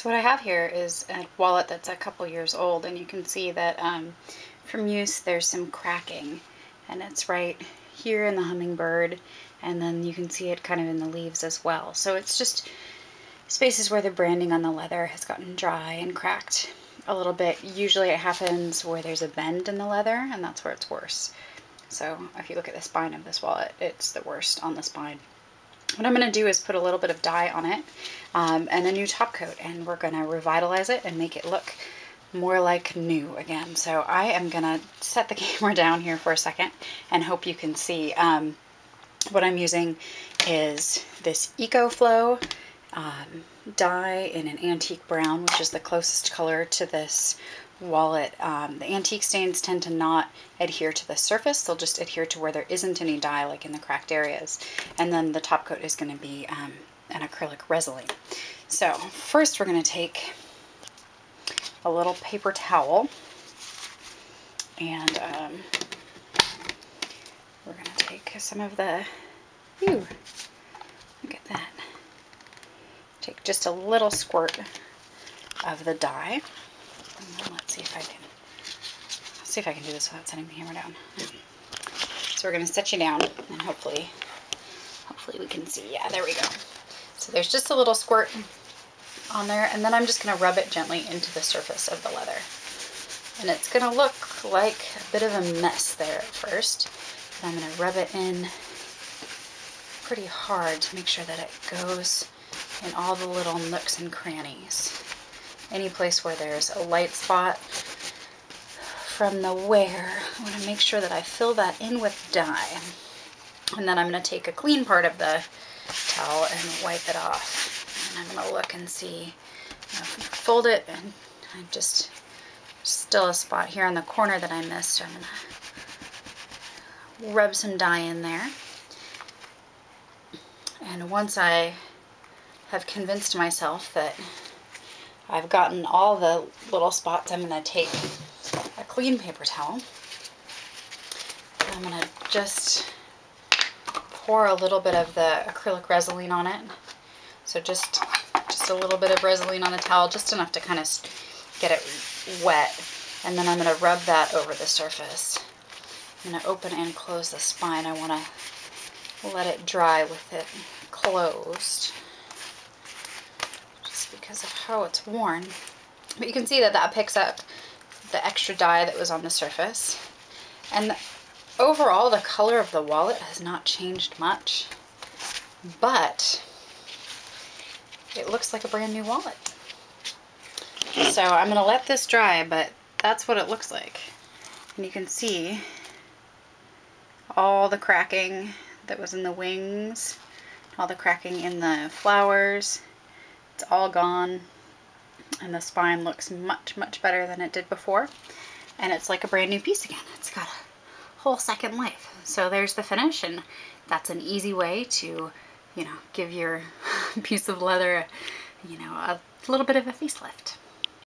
So what I have here is a wallet that's a couple years old, and you can see that from use there's some cracking, and it's right here in the hummingbird, and then you can see it kind of in the leaves as well. So it's just spaces where the branding on the leather has gotten dry and cracked a little bit. Usually it happens where there's a bend in the leather, and that's where it's worse. So if you look at the spine of this wallet, it's the worst on the spine. What I'm going to do is put a little bit of dye on it and a new top coat, and we're going to revitalize it and make it look more like new again. So I am going to set the camera down here for a second and hope you can see. What I'm using is this EcoFlow dye in an antique brown, which is the closest color to this wallet. The antique stains tend to not adhere to the surface. They'll just adhere to where there isn't any dye, like in the cracked areas. And then the top coat is going to be an acrylic resin. So first we're going to take a little paper towel, and we're going to take some of the, look at that. Take just a little squirt of the dye. Let's see if I can do this without setting the hammer down. So we're going to set you down, and hopefully we can see. Yeah, there we go. So there's just a little squirt on there, and then I'm just going to rub it gently into the surface of the leather. And it's going to look like a bit of a mess there at first, but I'm going to rub it in pretty hard to make sure that it goes in all the little nooks and crannies. Any place where there's a light spot from the wear, I want to make sure that I fill that in with dye. And then I'm going to take a clean part of the towel and wipe it off. And I'm going to look and see, fold it, and I just still a spot here on the corner that I missed. So I'm going to rub some dye in there. And once I have convinced myself that I've gotten all the little spots, I'm going to take a clean paper towel. I'm going to just pour a little bit of the acrylic resin on it. So just a little bit of resin on the towel, just enough to kind of get it wet. And then I'm going to rub that over the surface. I'm going to open and close the spine. I want to let it dry with it closed, because of how it's worn. But you can see that that picks up the extra dye that was on the surface. And overall, the color of the wallet has not changed much, but it looks like a brand new wallet. So I'm going to let this dry, but that's what it looks like. And you can see all the cracking that was in the wings, all the cracking in the flowers. It's all gone, and the spine looks much, much better than it did before, and it's like a brand new piece again. It's got a whole second life. So there's the finish, and that's an easy way to, give your piece of leather, a little bit of a facelift.